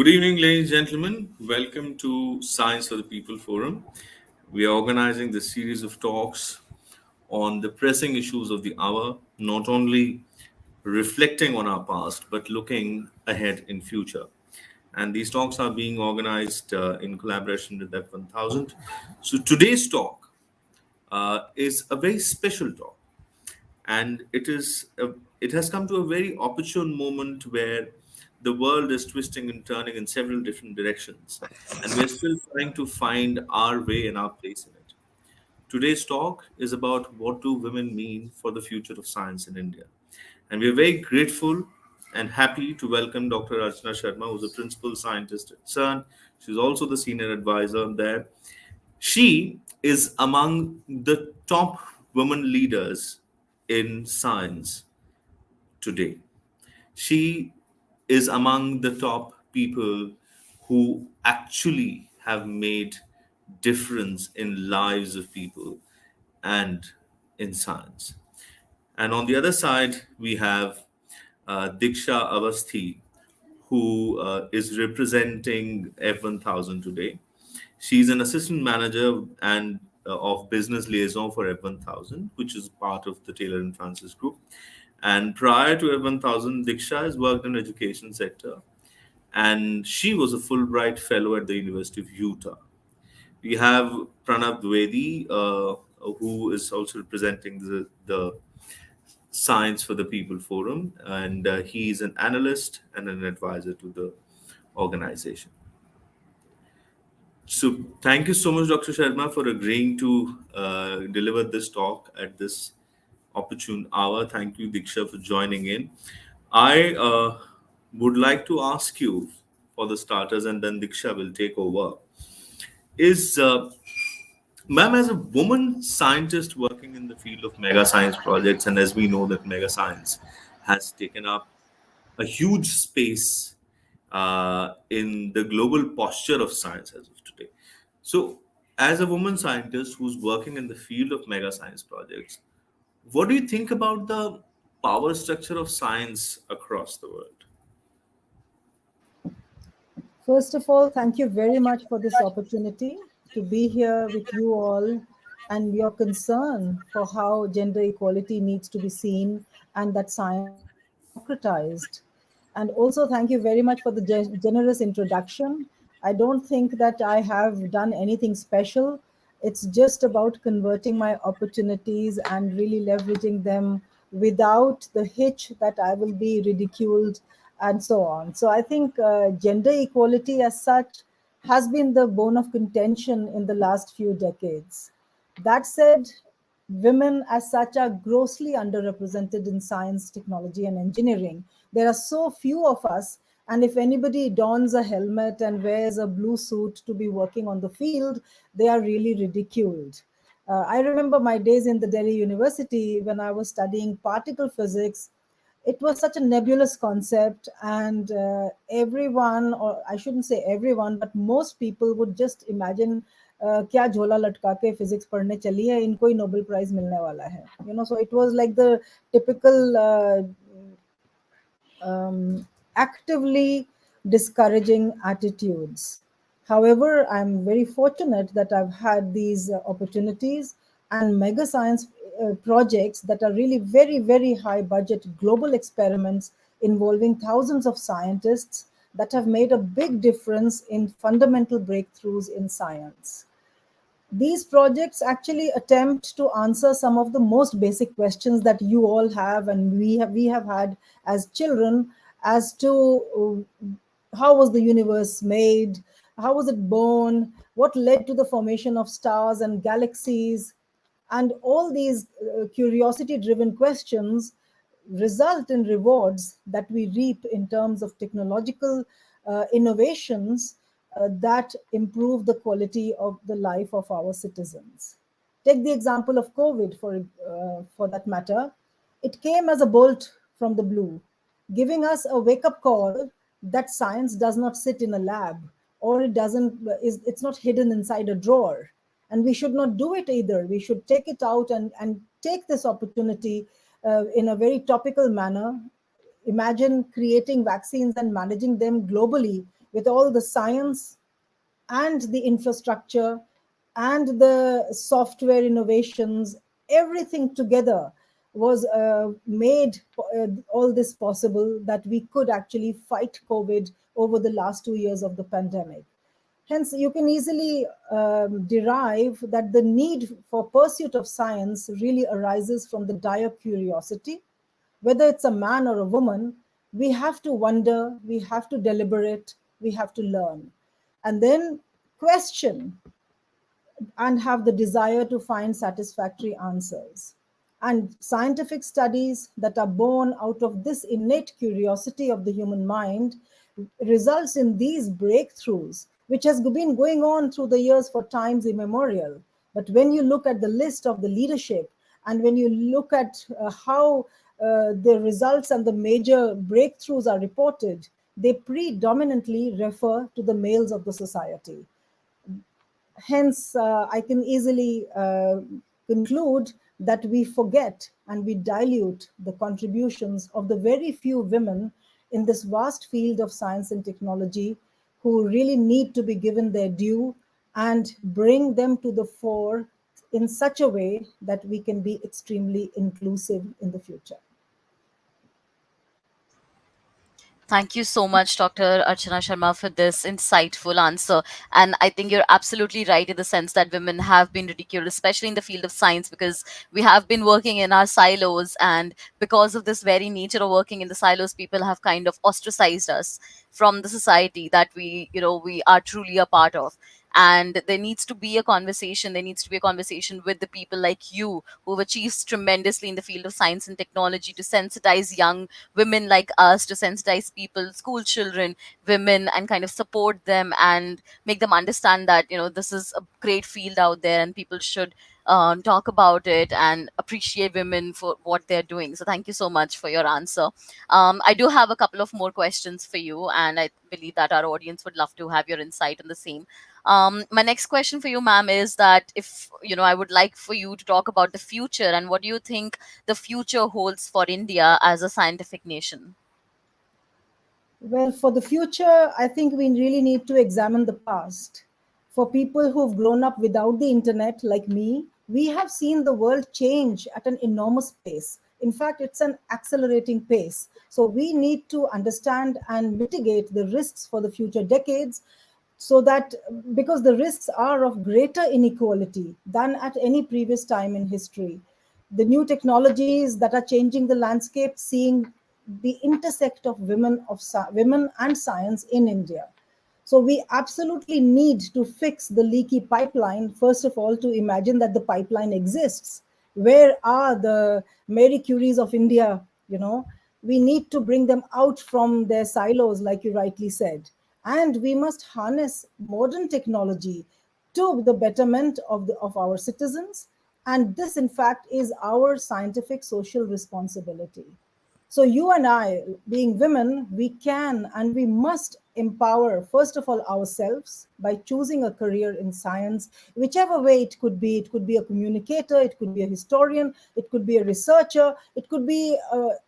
Good evening, ladies and gentlemen. Welcome to Science for the People Forum. We are organizing this series of talks on the pressing issues of the hour, not only reflecting on our past, but looking ahead in future. And these talks are being organized in collaboration with F1000. So today's talk is a very special talk, and it has come to a very opportune moment where the world is twisting and turning in several different directions, and we're still trying to find our way and our place in it. Today's talk is about what do women mean for the future of science in India, and we're very grateful and happy to welcome Dr. Archana Sharma, who's a principal scientist at CERN. She's also the senior advisor there. She is among the top women leaders in science today. She is among the top people who actually have made difference in lives of people and in science. And on the other side, we have Diksha Avasthi, who is representing F1000 today. She's an assistant manager and of business liaison for F1000, which is part of the Taylor and Francis Group. And prior to F1000, Diksha has worked in education sector, and she was a Fulbright fellow at the University of Utah. We have Pranav Dwivedi, who is also representing the Science for the People Forum, and he's an analyst and an advisor to the organization. So, thank you so much, Dr. Sharma, for agreeing to deliver this talk at this opportune hour. Thank you, Diksha, for joining in. I would like to ask you for the starters, and then Diksha will take over. Is Ma'am, as a woman scientist working in the field of mega science projects, and as we know that mega science has taken up a huge space in the global posture of science as of today. So, as a woman scientist who's working in the field of mega science projects, what do you think about the power structure of science across the world? First of all, thank you very much for this opportunity to be here with you all and your concern for how gender equality needs to be seen and that science should be democratized. And also, thank you very much for the generous introduction. I don't think that I have done anything special. It's just about converting my opportunities and really leveraging them without the hitch that I will be ridiculed and so on. So I think gender equality as such has been the bone of contention in the last few decades. That said, women as such are grossly underrepresented in science, technology, and engineering. There are so few of us, and if anybody dons a helmet and wears a blue suit to be working on the field, they are really ridiculed. I remember my days in the Delhi University when I was studying particle physics. It was such a nebulous concept, and everyone, or I shouldn't say everyone, but most people would just imagine क्या झोला लटका के physics पढ़ने चली है, इनको ही Nobel prize मिलने वाला है, so it was like the typical actively discouraging attitudes. However, I'm very fortunate that I've had these opportunities and mega science projects that are really very, very high budget global experiments involving thousands of scientists that have made a big difference in fundamental breakthroughs in science. These projects actually attempt to answer some of the most basic questions that you all have and we have had as children, as to how was the universe made, how was it born, what led to the formation of stars and galaxies, and all these curiosity driven questions result in rewards that we reap in terms of technological innovations that improve the quality of the life of our citizens. Take the example of COVID for that matter. It came as a bolt from the blue, giving us a wake-up call that science does not sit in a lab, or it's not hidden inside a drawer. And we should not do it either. We should take it out and take this opportunity in a very topical manner. Imagine creating vaccines and managing them globally with all the science and the infrastructure and the software innovations, everything together was made all this possible, that we could actually fight COVID over the last 2 years of the pandemic. Hence, you can easily derive that the need for pursuit of science really arises from the dire curiosity. Whether it's a man or a woman, we have to wonder, we have to deliberate, we have to learn, and then question and have the desire to find satisfactory answers. And scientific studies that are born out of this innate curiosity of the human mind results in these breakthroughs, which has been going on through the years for times immemorial. But when you look at the list of the leadership, and when you look at how the results and the major breakthroughs are reported, they predominantly refer to the males of the society. Hence, I can easily conclude that we forget and we dilute the contributions of the very few women in this vast field of science and technology, who really need to be given their due and bring them to the fore in such a way that we can be extremely inclusive in the future. Thank you so much, Dr. Archana Sharma, for this insightful answer. And I think you're absolutely right in the sense that women have been ridiculed, especially in the field of science, because we have been working in our silos. And because of this very nature of working in the silos, people have kind of ostracized us from the society that we are truly a part of. And there needs to be a conversation. There needs to be a conversation with the people like you who have achieved tremendously in the field of science and technology to sensitize young women like us, to sensitize people, school children, women, and kind of support them and make them understand that this is a great field out there and people should talk about it and appreciate women for what they're doing. So thank you so much for your answer. I do have a couple of more questions for you, and I believe that our audience would love to have your insight on the same. My next question for you, ma'am, is that if I would like for you to talk about the future and what do you think the future holds for India as a scientific nation? Well, for the future, I think we really need to examine the past. For people who've grown up without the internet, like me, we have seen the world change at an enormous pace. In fact, it's an accelerating pace. So we need to understand and mitigate the risks for the future decades, so that, because the risks are of greater inequality than at any previous time in history. The new technologies that are changing the landscape, seeing the intersect of women and science in India. So we absolutely need to fix the leaky pipeline. First of all, to imagine that the pipeline exists. Where are the Mary Curies of India? We need to bring them out from their silos, like you rightly said. And we must harness modern technology to the betterment of our citizens. And this, in fact, is our scientific social responsibility. So, you and I, being women, we can and we must empower, first of all, ourselves by choosing a career in science, whichever way it could be. It could be a communicator, it could be a historian, it could be a researcher, it could be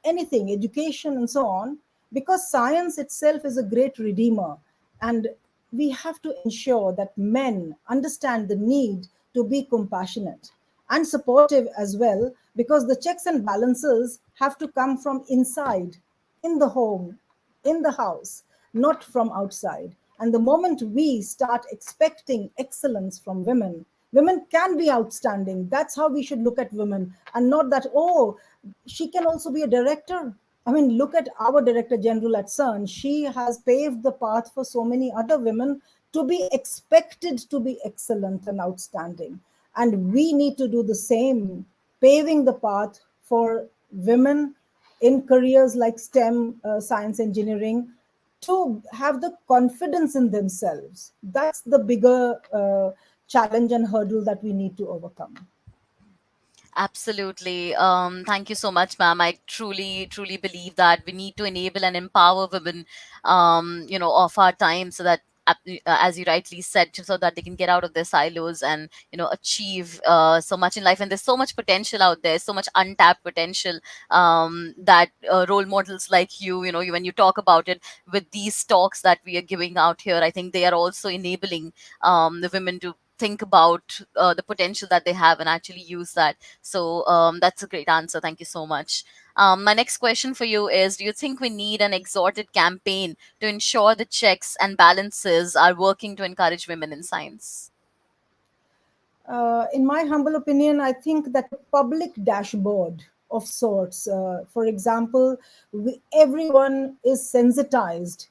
anything, education, and so on, because science itself is a great redeemer. And we have to ensure that men understand the need to be compassionate and supportive as well, because the checks and balances have to come from inside, in the home, in the house, not from outside. And the moment we start expecting excellence from women, women can be outstanding. That's how we should look at women, and not that, oh, she can also be a director. I mean, look at our Director General at CERN. She has paved the path for so many other women to be expected to be excellent and outstanding. And we need to do the same, paving the path for women in careers like STEM, science, engineering, to have the confidence in themselves. That's the bigger challenge and hurdle that we need to overcome. Absolutely. Thank you so much, ma'am. I truly, truly believe that we need to enable and empower women, of our time so that as you rightly said, so that they can get out of their silos and achieve so much in life. And there's so much potential out there, so much untapped potential, that role models like when you talk about it with these talks that we are giving out here, I think they are also enabling the women to think about the potential that they have and actually use that. So that's a great answer. Thank you so much. My next question for you is, do you think we need an exhorted campaign to ensure the checks and balances are working to encourage women in science? In my humble opinion, I think that a public dashboard of sorts, for example, everyone is sensitized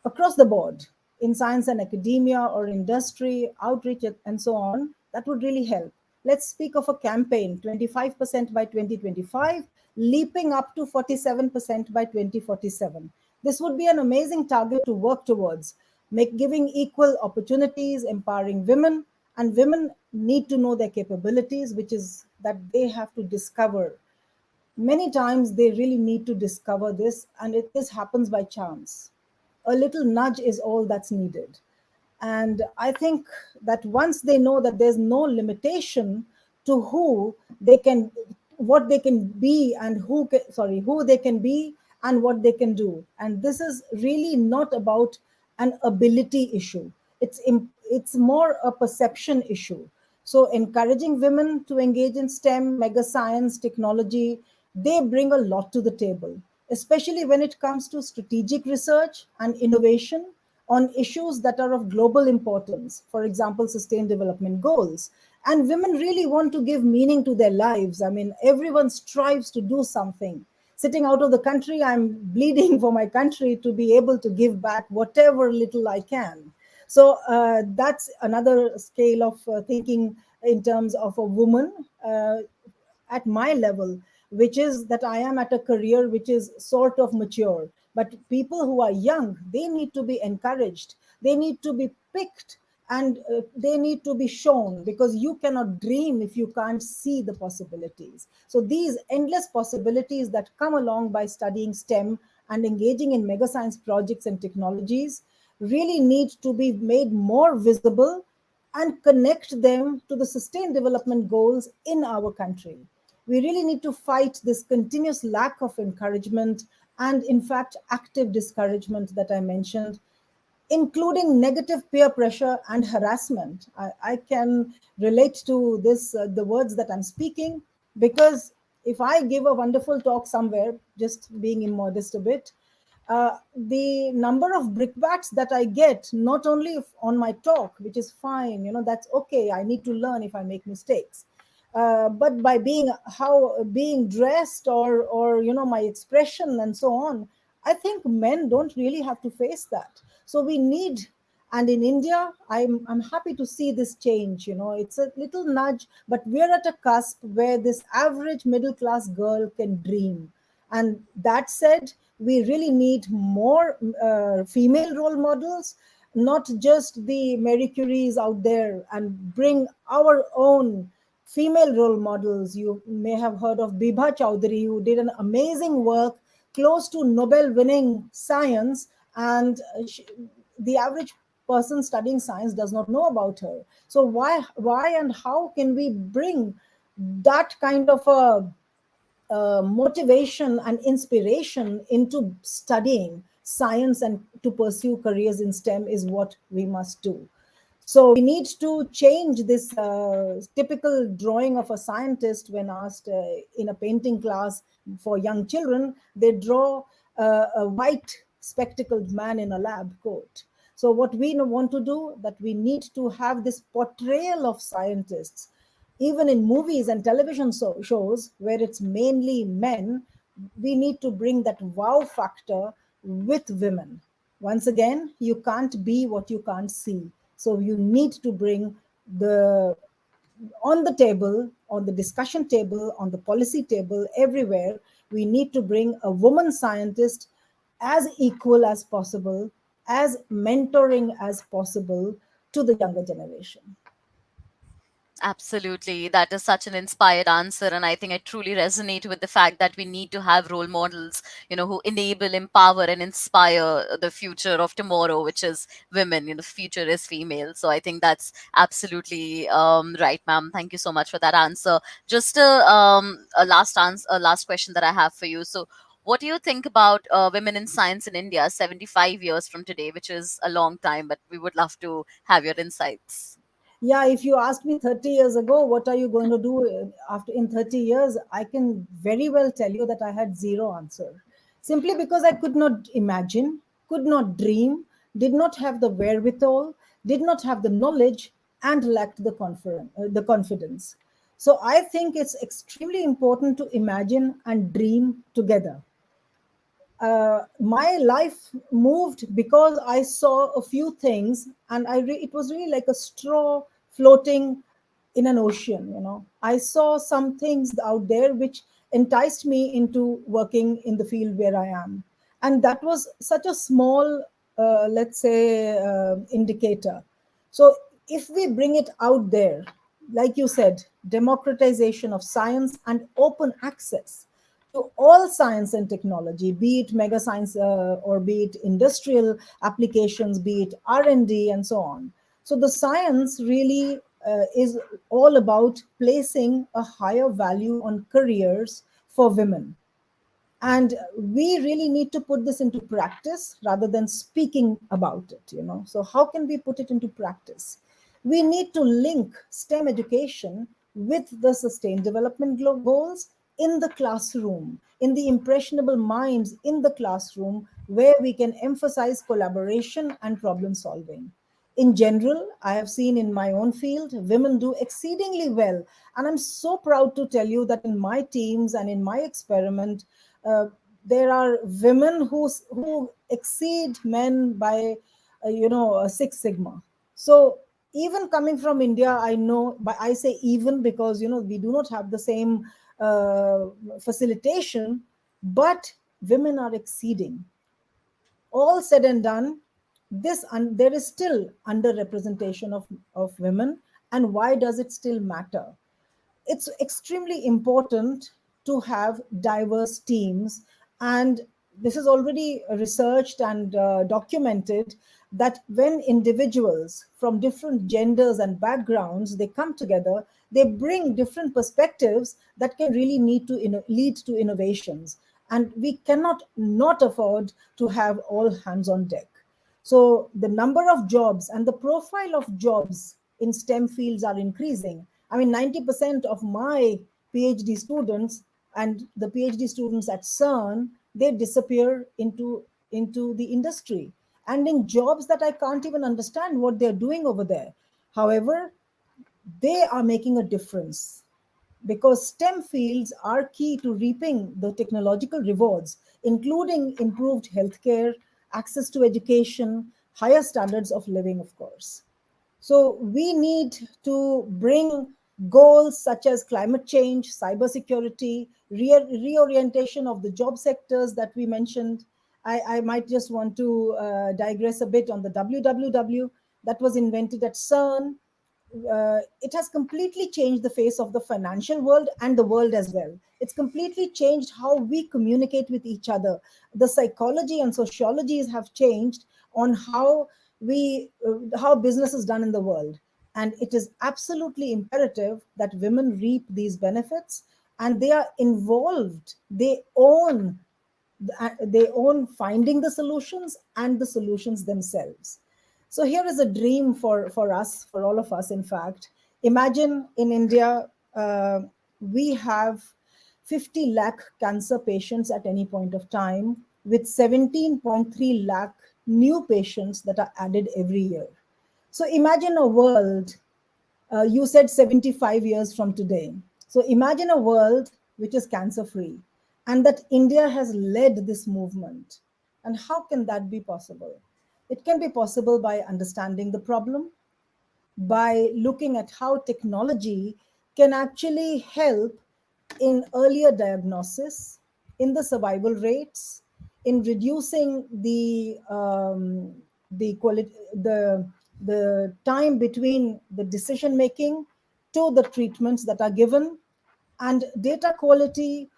across the board in science and academia or industry, outreach, and so on, that would really help. Let's speak of a campaign 25% by 2025, leaping up to 47% by 2047. This would be an amazing target to work towards, giving equal opportunities, empowering women, and women need to know their capabilities, which is that they have to discover. Many times they really need to discover this, and this happens by chance. A little nudge is all that's needed. And I think that once they know that there's no limitation to who they can, what they can be, and who they can be and what they can do. And this is really not about an ability issue. It's more a perception issue. So encouraging women to engage in STEM, mega science, technology, they bring a lot to the table, especially when it comes to strategic research and innovation on issues that are of global importance, for example, sustained development goals. And women really want to give meaning to their lives. I mean, everyone strives to do something. Sitting out of the country, I'm bleeding for my country to be able to give back whatever little I can. So that's another scale of thinking in terms of a woman. At my level, which is that I am at a career which is sort of mature. But people who are young, they need to be encouraged. They need to be picked, and they need to be shown, because you cannot dream if you can't see the possibilities. So these endless possibilities that come along by studying STEM and engaging in mega science projects and technologies really need to be made more visible and connect them to the sustained development goals in our country. We really need to fight this continuous lack of encouragement and, in fact, active discouragement that I mentioned, including negative peer pressure and harassment. I can relate to this, the words that I'm speaking, because if I give a wonderful talk somewhere, just being immodest a bit, the number of brickbats that I get, not only on my talk, which is fine, that's okay. I need to learn if I make mistakes. But by being dressed, or my expression and so on, I think men don't really have to face that. So we need, and in India, I'm happy to see this change. It's a little nudge, but we're at a cusp where this average middle class girl can dream. And that said, we really need more female role models, not just the Marie Curies out there, and bring our own female role models. You may have heard of Bibha Chowdhury, who did an amazing work close to Nobel winning science, and the average person studying science does not know about her. So why and how can we bring that kind of a motivation and inspiration into studying science and to pursue careers in STEM is what we must do. So we need to change this typical drawing of a scientist when asked in a painting class for young children. They draw a white spectacled man in a lab coat. So what we want to do, that we need to have this portrayal of scientists even in movies and television shows where it's mainly men. We need to bring that wow factor with women. Once again, you can't be what you can't see. So you need to bring the on the table, on the discussion table, on the policy table, everywhere, we need to bring a woman scientist as equal as possible, as mentoring as possible to the younger generation. Absolutely. That is such an inspired answer. And I think I truly resonate with the fact that we need to have role models, who enable, empower, and inspire the future of tomorrow, which is women. Future is female. So I think that's absolutely right, ma'am. Thank you so much for that answer. Just a last question that I have for you. So, what do you think about women in science in India 75 years from today, which is a long time, but we would love to have your insights. Yeah, if you asked me 30 years ago, what are you going to do after in 30 years, I can very well tell you that I had zero answer. Simply because I could not imagine, could not dream, did not have the wherewithal, did not have the knowledge, and lacked the confidence. So I think it's extremely important to imagine and dream together. My life moved because I saw a few things, and it was really like a straw floating in an ocean. I saw some things out there which enticed me into working in the field where I am, and that was such a small, let's say, indicator. So if we bring it out there, like you said, democratization of science and open access to all science and technology, be it mega science or be it industrial applications, be it R&D and D, and so on. So the science really is all about placing a higher value on careers for women. And we really need to put this into practice rather than speaking about it. So how can we put it into practice? We need to link STEM education with the sustained development goals in the classroom, in the impressionable minds in the classroom, where we can emphasize collaboration and problem solving. In general, I have seen in my own field, women do exceedingly well. And I'm so proud to tell you that in my teams and in my experiment, uh, there are women who exceed men by, Six Sigma. So even coming from India, I know, but I say even because, we do not have the same uh, facilitation, but women are exceeding. All said and done, there is still underrepresentation of women. And why does it still matter? It's extremely important to have diverse teams. And this is already researched and documented, that when individuals from different genders and backgrounds, they come together, they bring different perspectives that can really lead to innovations. And we cannot not afford to have all hands on deck. So the number of jobs and the profile of jobs in STEM fields are increasing. I mean, 90% of my PhD students and the PhD students at CERN, they disappear into the industry and in jobs that I can't even understand what they're doing over there. However, they are making a difference because STEM fields are key to reaping the technological rewards, including improved healthcare, access to education, higher standards of living, of course. So we need to bring goals such as climate change, cybersecurity, reorientation of the job sectors that we mentioned. I might just want to digress a bit on the WWW that was invented at CERN. It has completely changed the face of the financial world and the world as well. It's completely changed how we communicate with each other. The psychology and sociologies have changed on how business is done in the world. And it is absolutely imperative that women reap these benefits, and they are involved. They own finding the solutions and the solutions themselves. So here is a dream for us, for all of us, in fact. Imagine in India, we have 50 lakh cancer patients at any point of time, with 17.3 lakh new patients that are added every year. So imagine a world, you said 75 years from today. So imagine a world which is cancer free, and that India has led this movement. And how can that be possible? It can be possible by understanding the problem, by looking at how technology can actually help in earlier diagnosis, in the survival rates, in reducing the quality, the time between the decision making to the treatments that are given. And data quality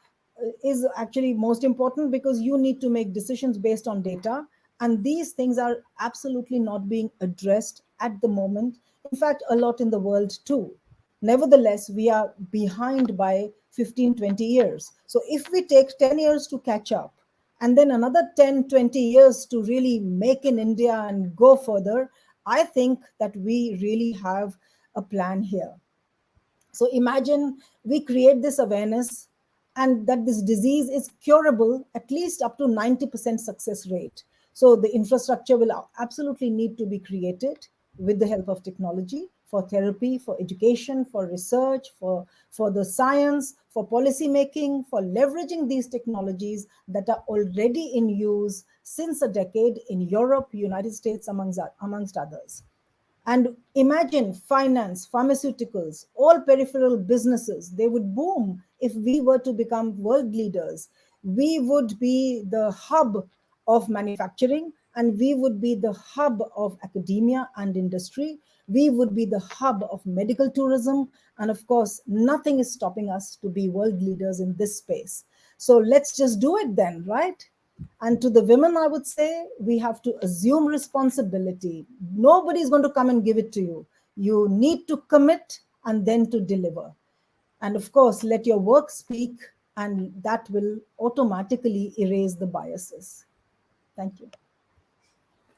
is actually most important, because you need to make decisions based on data, and these things are absolutely not being addressed at the moment. In fact, a lot in the world too. Nevertheless, we are behind by 15-20 years. So if we take 10 years to catch up, and then another 10-20 years to really make in India and go further, I think that we really have a plan here. So imagine we create this awareness, and that this disease is curable at least up to 90% success rate. So the infrastructure will absolutely need to be created with the help of technology, for therapy, for education, for research, for the science, for policy making, for leveraging these technologies that are already in use since a decade in Europe, United States, amongst others. And imagine finance, pharmaceuticals, all peripheral businesses, they would boom if we were to become world leaders. We would be the hub of manufacturing, and we would be the hub of academia and industry. We would be the hub of medical tourism. And of course, nothing is stopping us to be world leaders in this space. So let's just do it then, right? And to the women, I would say we have to assume responsibility. Nobody's going to come and give it to you. You need to commit and then to deliver. And of course, let your work speak, and that will automatically erase the biases. Thank you.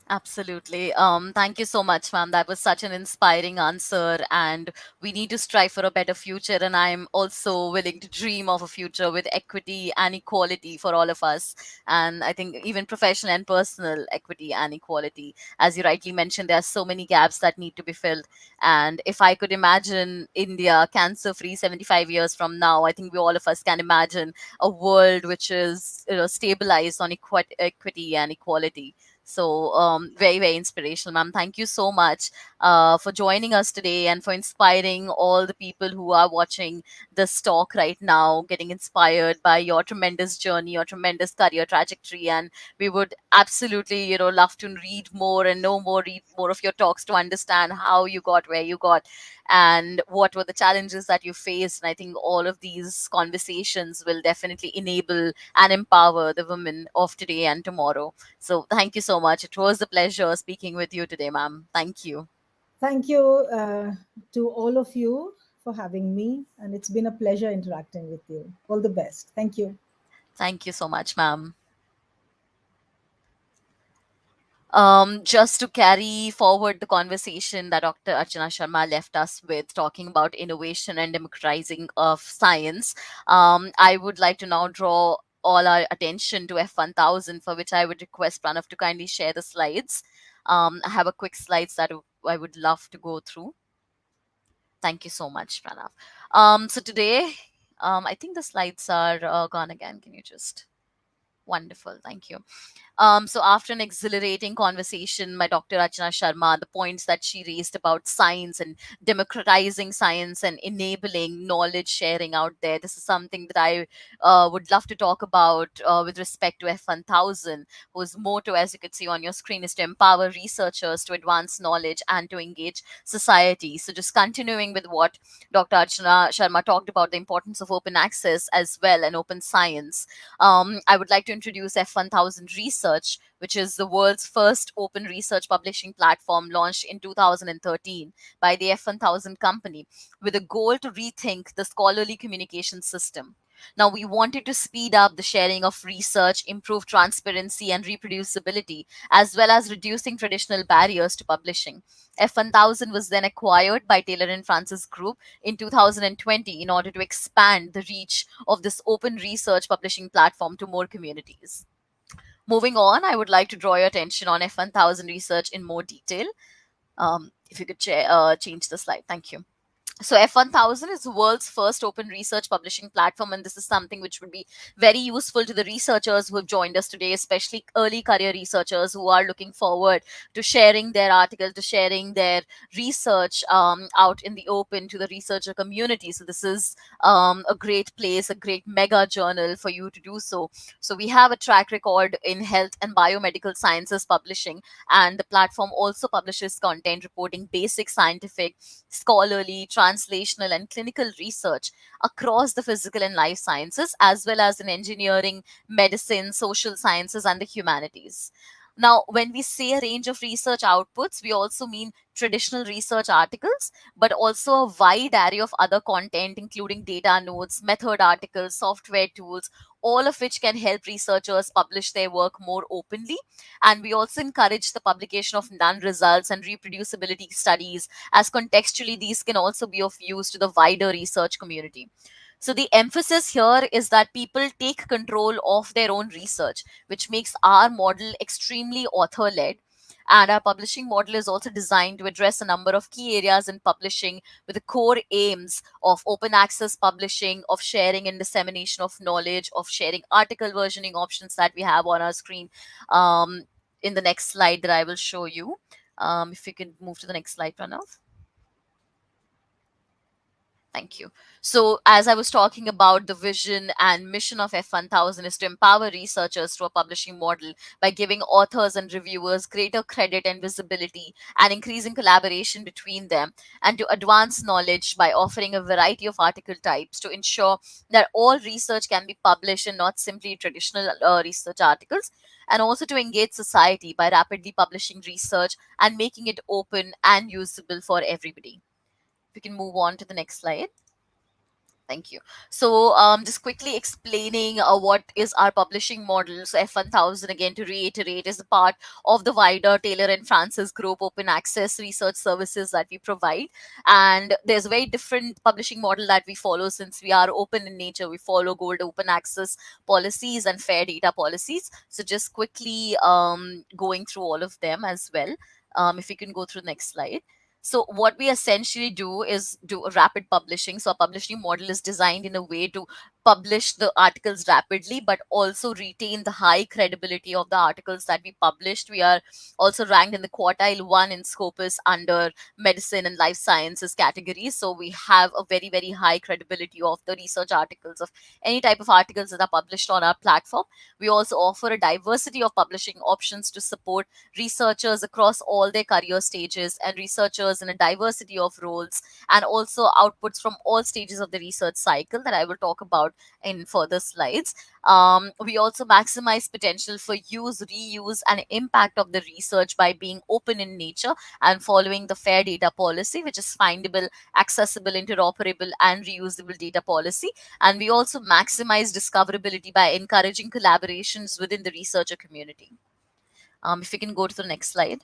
Absolutely. Thank you so much, ma'am. That was such an inspiring answer. And we need to strive for a better future. And I'm also willing to dream of a future with equity and equality for all of us. And I think even professional and personal equity and equality. As you rightly mentioned, there are so many gaps that need to be filled. And if I could imagine India cancer free 75 years from now, I think we all of us can imagine a world which is, stabilized on equity and equality. So, very, very inspirational, ma'am. Thank you so much for joining us today and for inspiring all the people who are watching this talk right now, getting inspired by your tremendous journey, your tremendous career trajectory. And we would absolutely, love to read more and know more, read more of your talks to understand how you got where you got and what were the challenges that you faced. And I think all of these conversations will definitely enable and empower the women of today and tomorrow. So thank you so much. It was a pleasure speaking with you today, ma'am. Thank you. Thank you to all of you for having me. And it's been a pleasure interacting with you. All the best. Thank you. Thank you so much, ma'am. Just to carry forward the conversation that Dr. Archana Sharma left us with, talking about innovation and democratizing of science, I would like to now draw all our attention to F1000, for which I would request Pranav to kindly share the slides. I have a quick slides that I would love to go through. Thank you so much, Pranav. So today, I think the slides are gone again. Can you just... Wonderful. Thank you. So after an exhilarating conversation by Dr. Archana Sharma, the points that she raised about science and democratizing science and enabling knowledge sharing out there, this is something that I would love to talk about with respect to F1000, whose motto, as you could see on your screen, is to empower researchers to advance knowledge and to engage society. So just continuing with what Dr. Archana Sharma talked about, the importance of open access as well and open science. I would like to introduce F1000 Research, which is the world's first open research publishing platform launched in 2013 by the F1000 company, with a goal to rethink the scholarly communication system. Now, we wanted to speed up the sharing of research, improve transparency and reproducibility, as well as reducing traditional barriers to publishing. F1000 was then acquired by Taylor and Francis Group in 2020 in order to expand the reach of this open research publishing platform to more communities. Moving on, I would like to draw your attention on F1000 research in more detail. If you could change the slide. Thank you. So F1000 is the world's first open research publishing platform, and this is something which would be very useful to the researchers who have joined us today, especially early career researchers who are looking forward to sharing their article, to sharing their research out in the open to the researcher community. So this is a great place, a great mega journal for you to do so. So we have a track record in health and biomedical sciences publishing, and the platform also publishes content reporting basic scientific, scholarly, translational, and clinical research across the physical and life sciences, as well as in engineering, medicine, social sciences, and the humanities. Now, when we say a range of research outputs, we also mean traditional research articles, but also a wide array of other content, including data notes, method articles, software tools, all of which can help researchers publish their work more openly. And we also encourage the publication of non results and reproducibility studies, as contextually these can also be of use to the wider research community. So the emphasis here is that people take control of their own research, which makes our model extremely author led. And our publishing model is also designed to address a number of key areas in publishing, with the core aims of open access publishing, of sharing and dissemination of knowledge, of sharing article versioning options that we have on our screen. Um, in the next slide that I will show you. If you can move to the next slide, Pranav. Thank you. So, as I was talking about, the vision and mission of F1000 is to empower researchers through a publishing model by giving authors and reviewers greater credit and visibility, and increasing collaboration between them, and to advance knowledge by offering a variety of article types to ensure that all research can be published and not simply traditional research articles, and also to engage society by rapidly publishing research and making it open and usable for everybody. We can move on to the next slide. Thank you. So, just quickly explaining what is our publishing model. So, F1000, again, to reiterate, is a part of the wider Taylor and Francis Group open access research services that we provide. And there's a very different publishing model that we follow. Since we are open in nature, we follow gold open access policies and fair data policies. So, just quickly going through all of them as well. If you can go through the next slide. So what we essentially do is do a rapid publishing. So a publishing model is designed in a way to publish the articles rapidly, but also retain the high credibility of the articles that we published. We are also ranked in the quartile one in Scopus under medicine and life sciences categories. So we have a very, very high credibility of the research articles, of any type of articles that are published on our platform. We also offer a diversity of publishing options to support researchers across all their career stages, and researchers in a diversity of roles, and also outputs from all stages of the research cycle that I will talk about in further slides. We also maximize potential for use, reuse, and impact of the research by being open in nature and following the fair data policy, which is findable, accessible, interoperable, and reusable data policy. And we also maximize discoverability by encouraging collaborations within the researcher community. If you can go to the next slide.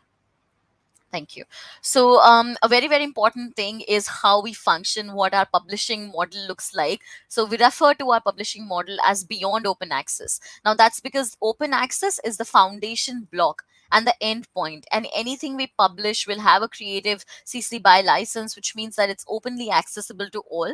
Thank you. So, a very, very important thing is how we function, what our publishing model looks like. So, we refer to our publishing model as beyond open access. Now, that's because open access is the foundation block and the end point, and anything we publish will have a creative CC BY license, which means that it's openly accessible to all.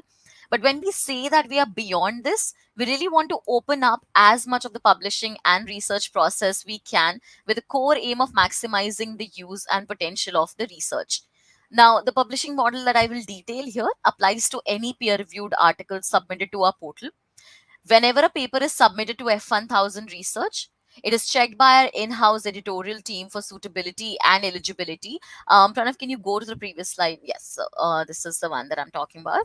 But when we say that we are beyond this, we really want to open up as much of the publishing and research process we can, with the core aim of maximizing the use and potential of the research. Now, the publishing model that I will detail here applies to any peer reviewed article submitted to our portal. Whenever a paper is submitted to F1000 research, it is checked by our in-house editorial team for suitability and eligibility. Pranav, can you go to the previous slide? Yes, this is the one that I'm talking about.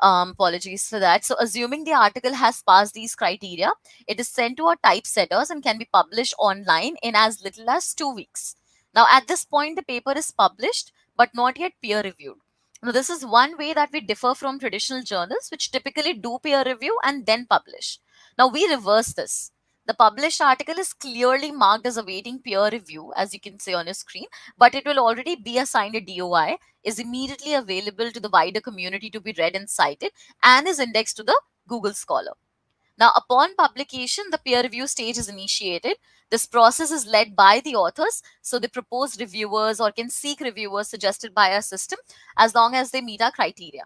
Apologies for that. So, assuming the article has passed these criteria, it is sent to our typesetters and can be published online in as little as 2 weeks. Now, at this point, the paper is published but not yet peer reviewed. Now, this is one way that we differ from traditional journals, which typically do peer review and then publish. Now, we reverse this. The published article is clearly marked as awaiting peer review, as you can see on your screen, but it will already be assigned a DOI, is immediately available to the wider community to be read and cited, and is indexed to the Google Scholar. Now, upon publication, the peer review stage is initiated. This process is led by the authors, so they propose reviewers or can seek reviewers suggested by our system as long as they meet our criteria.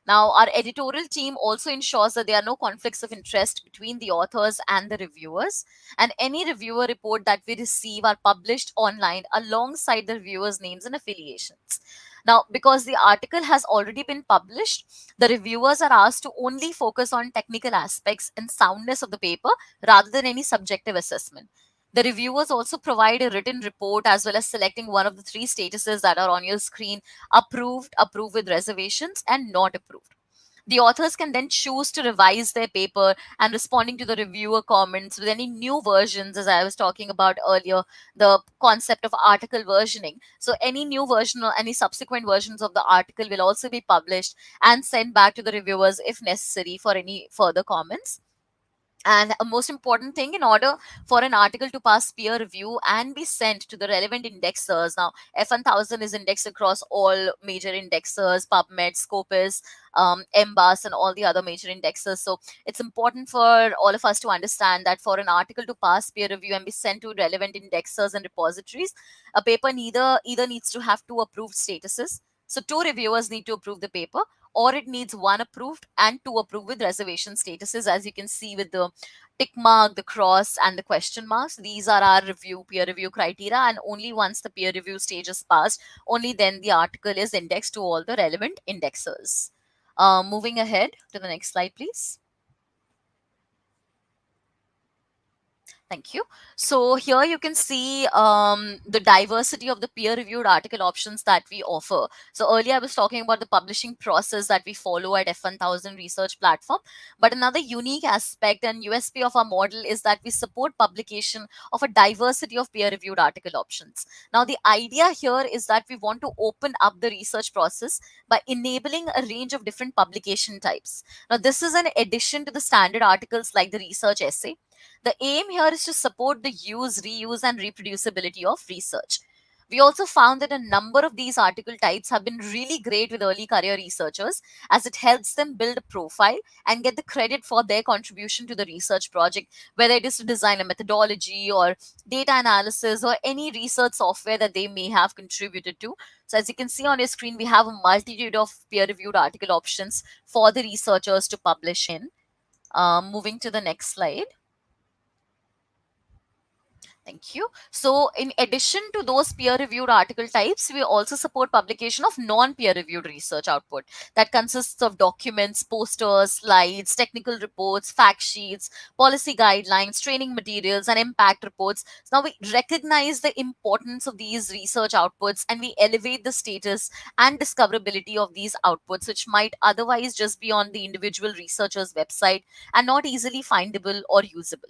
Now, our editorial team also ensures that there are no conflicts of interest between the authors and the reviewers, and any reviewer report that we receive are published online alongside the reviewers' names and affiliations. Now, because the article has already been published, the reviewers are asked to only focus on technical aspects and soundness of the paper rather than any subjective assessment. The reviewers also provide a written report as well as selecting one of the three statuses that are on your screen: approved, approved with reservations, and not approved. The authors can then choose to revise their paper and responding to the reviewer comments with any new versions, as I was talking about earlier, the concept of article versioning. So, any new version or any subsequent versions of the article will also be published and sent back to the reviewers if necessary for any further comments. And a most important thing, in order for an article to pass peer review and be sent to the relevant indexers, now F1000 is indexed across all major indexers: PubMed, Scopus, MBAS, and all the other major indexers. So it's important for all of us to understand that for an article to pass peer review and be sent to relevant indexers and repositories, a paper either needs to have two approved statuses. So two reviewers need to approve the paper, or it needs one approved and two approved with reservation statuses, as you can see with the tick mark, the cross, and the question marks. These are our peer review criteria, and only once the peer review stage is passed, only then the article is indexed to all the relevant indexers. Moving ahead to the next slide, please. Thank you. So here you can see the diversity of the peer-reviewed article options that we offer. So earlier I was talking about the publishing process that we follow at F1000 Research Platform. But another unique aspect and USP of our model is that we support publication of a diversity of peer-reviewed article options. Now the idea here is that we want to open up the research process by enabling a range of different publication types. Now this is an addition to the standard articles like the research essay. The aim here is to support the use, reuse, and reproducibility of research. We also found that a number of these article types have been really great with early career researchers, as it helps them build a profile and get the credit for their contribution to the research project, whether it is to design a methodology or data analysis or any research software that they may have contributed to. So, as you can see on your screen, we have a multitude of peer reviewed article options for the researchers to publish in. Moving to the next slide. Thank you. So, in addition to those peer-reviewed article types, we also support publication of non-peer-reviewed research output that consists of documents, posters, slides, technical reports, fact sheets, policy guidelines, training materials, and impact reports. So now we recognize the importance of these research outputs, and we elevate the status and discoverability of these outputs, which might otherwise just be on the individual researcher's website and not easily findable or usable.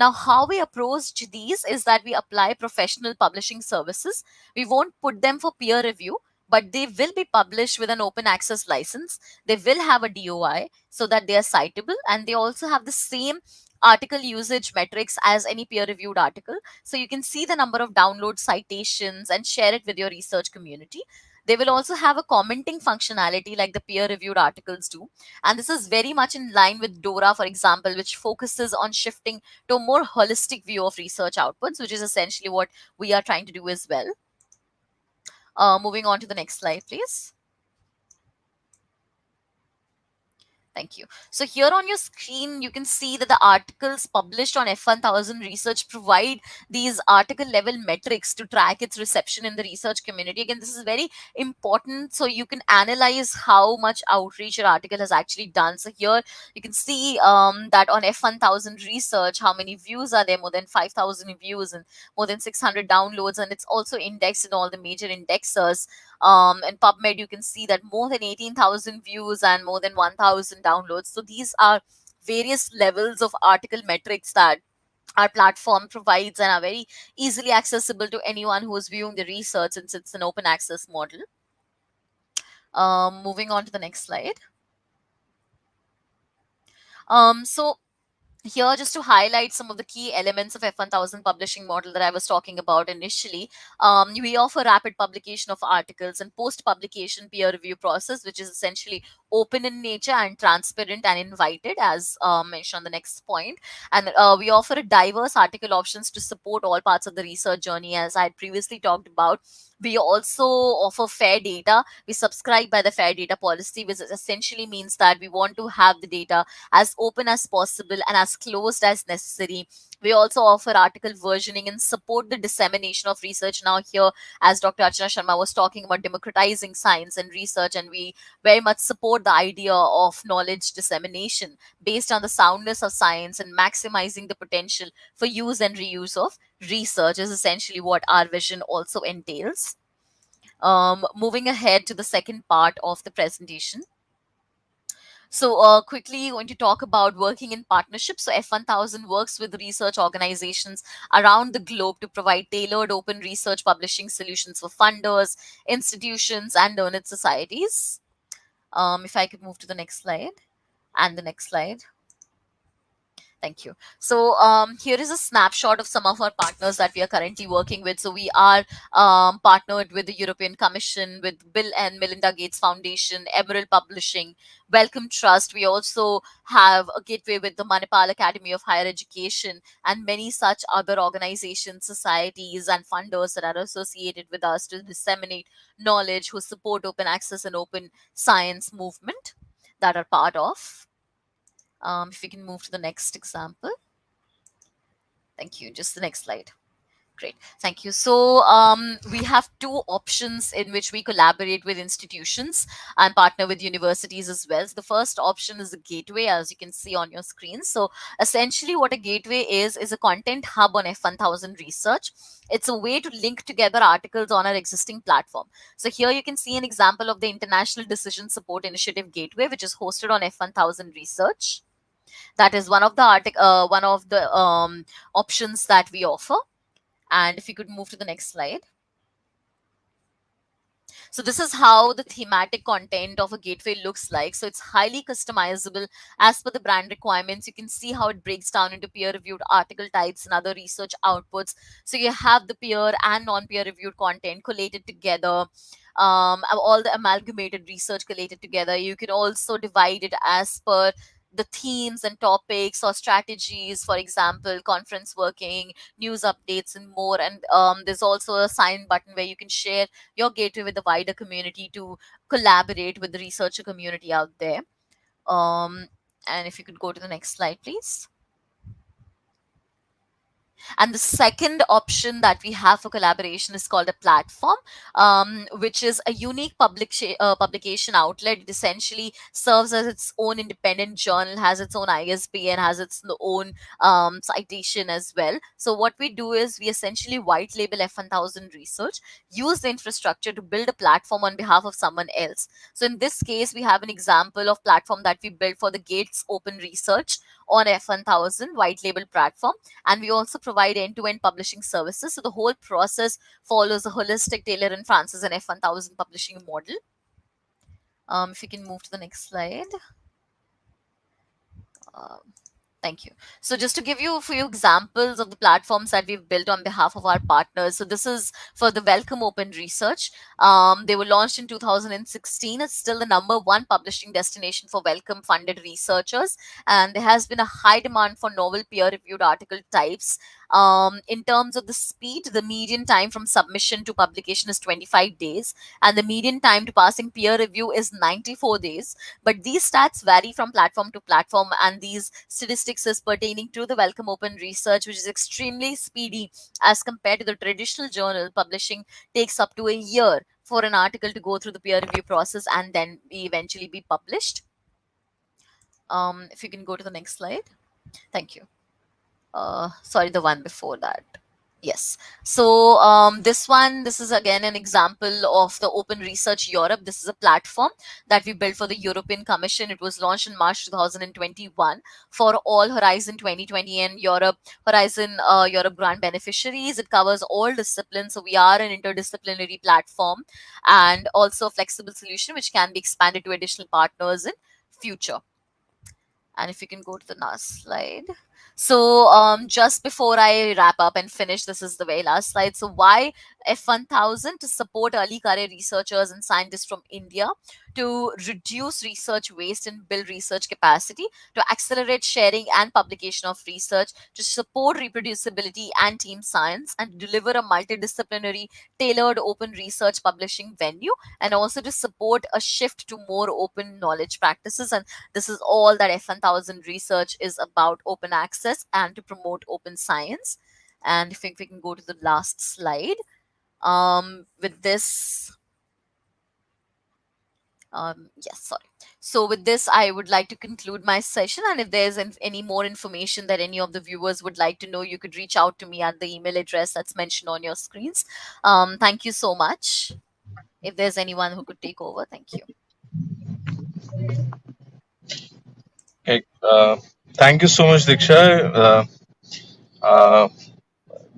Now, how we approach these is that we apply professional publishing services. We won't put them for peer review, but they will be published with an open access license. They will have a DOI so that they are citable, and they also have the same article usage metrics as any peer reviewed article. So you can see the number of download citations and share it with your research community. They will also have a commenting functionality like the peer reviewed articles do. And this is very much in line with DORA, for example, which focuses on shifting to a more holistic view of research outputs, which is essentially what we are trying to do as well. Moving on to the next slide, please. Thank you. So here on your screen, you can see that the articles published on F1000 Research provide these article level metrics to track its reception in the research community. Again, this is very important so you can analyze how much outreach your article has actually done. So here you can see that on F1000 Research, how many views are there? More than 5,000 views and more than 600 downloads. And it's also indexed in all the major indexers. And PubMed, you can see that more than 18,000 views and more than 1,000 downloads. So these are various levels of article metrics that our platform provides and are very easily accessible to anyone who is viewing the research, since it's an open access model. Moving on to the next slide. So here, just to highlight some of the key elements of F1000 publishing model that I was talking about initially, we offer rapid publication of articles and post-publication peer review process, which is essentially open in nature and transparent and invited, as mentioned on the next point. And we offer a diverse article options to support all parts of the research journey, as I had previously talked about. We also offer fair data. We subscribe by the fair data policy, which essentially means that we want to have the data as open as possible and as closed as necessary, We also offer article versioning and support the dissemination of research. Now, here, as Dr. Archana Sharma was talking about democratizing science and research, and we very much support the idea of knowledge dissemination based on the soundness of science and maximizing the potential for use and reuse of research, is essentially what our vision also entails. Moving ahead to the second part of the presentation. So, quickly going to talk about working in partnership. So, F1000 works with research organizations around the globe to provide tailored open research publishing solutions for funders, institutions, and learned societies. If I could move to the next slide and the next slide. Thank you. So here is a snapshot of some of our partners that we are currently working with. So we are partnered with the European Commission, with Bill and Melinda Gates Foundation, Emerald Publishing, Wellcome Trust. We also have a gateway with the Manipal Academy of Higher Education and many such other organizations, societies, and funders that are associated with us to disseminate knowledge, who support open access and open science movement that are part of. If we can move to the next example. Thank you. Just the next slide. Great. Thank you. So we have two options in which we collaborate with institutions and partner with universities as well. So the first option is a gateway, as you can see on your screen. So essentially what a gateway is a content hub on F1000 research. It's a way to link together articles on our existing platform. So here you can see an example of the International Decision Support Initiative Gateway, which is hosted on F1000 research. That is one of the options that we offer. And if you could move to the next slide. So this is how the thematic content of a gateway looks like. So it's highly customizable as per the brand requirements. You can see how it breaks down into peer-reviewed article types and other research outputs. So you have the peer and non-peer reviewed content collated together. All the amalgamated research collated together. You can also divide it as per the themes and topics or strategies, for example, conference working, news updates, and more. And there's also a sign button where you can share your gateway with the wider community to collaborate with the researcher community out there. And if you could go to the next slide, please. And the second option that we have for collaboration is called a platform, which is a unique publication outlet. It essentially serves as its own independent journal, has its own ISB, and has its own citation as well. So what we do is we essentially white label F1000 research, use the infrastructure to build a platform on behalf of someone else. So in this case, we have an example of platform that we built for the Gates Open Research on F1000 white label platform, and we also provide end-to-end publishing services. So the whole process follows a holistic Taylor and Francis and F1000 publishing model. If you can move to the next slide. Thank you. So just to give you a few examples of the platforms that we've built on behalf of our partners. So this is for the Wellcome Open Research. They were launched in 2016. It's still the #1 publishing destination for Wellcome funded researchers. And there has been a high demand for novel peer-reviewed article types. In terms of the speed, the median time from submission to publication is 25 days. And the median time to passing peer review is 94 days. But these stats vary from platform to platform, and these statistics is pertaining to the Wellcome Open Research, which is extremely speedy as compared to the traditional journal. Publishing takes up to a year for an article to go through the peer review process and then eventually be published. If you can go to the next slide. Thank you. Sorry, the one before that. Yes. So this is again an example of the Open Research Europe. This is a platform that we built for the European Commission. It was launched in March 2021 for all Horizon 2020 and Horizon Europe grant beneficiaries. It covers all disciplines. So we are an interdisciplinary platform and also a flexible solution which can be expanded to additional partners in future. And if you can go to the last slide. So just before I wrap up and finish, this is the very last slide. So why F1000? To support early career researchers and scientists from India, to reduce research waste and build research capacity, to accelerate sharing and publication of research, to support reproducibility and team science, and deliver a multidisciplinary, tailored open research publishing venue, and also to support a shift to more open knowledge practices. And this is all that F1000 research is about: open access and to promote open science. And if we can go to the last slide. With this, yes, sorry. So with this, I would like to conclude my session. And if there's any more information that any of the viewers would like to know, you could reach out to me at the email address that's mentioned on your screens. Thank you so much. If there's anyone who could take over, thank you. Okay. Thank you so much, Diksha. Uh,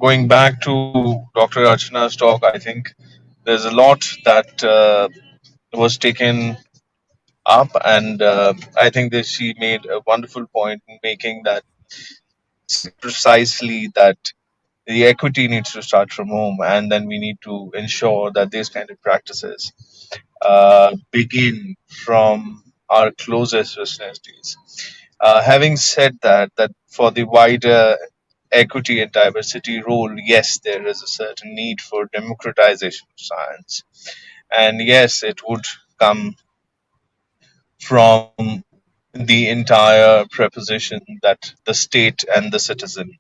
Going back to Dr. Archana's talk, I think there's a lot that was taken up, and I think that she made a wonderful point in making that precisely that the equity needs to start from home, and then we need to ensure that these kind of practices begin from our closest vicinities. Having said that, that for the wider equity and diversity role, yes, there is a certain need for democratization of science, and yes, it would come from the entire preposition that the state and the citizen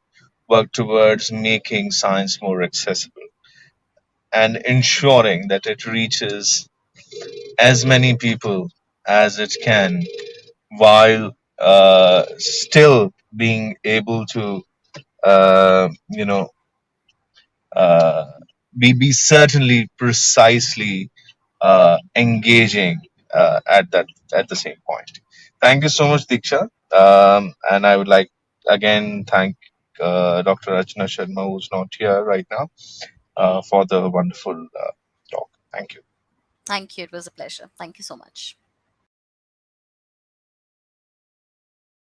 work towards making science more accessible and ensuring that it reaches as many people as it can while still being able to you know uh, be certainly precisely engaging at the same point. Thank you so much, Diksha. And I would like again thank Dr. Archana Sharma, who's not here right now, for the wonderful talk. Thank you. Thank you. It was a pleasure. Thank you so much.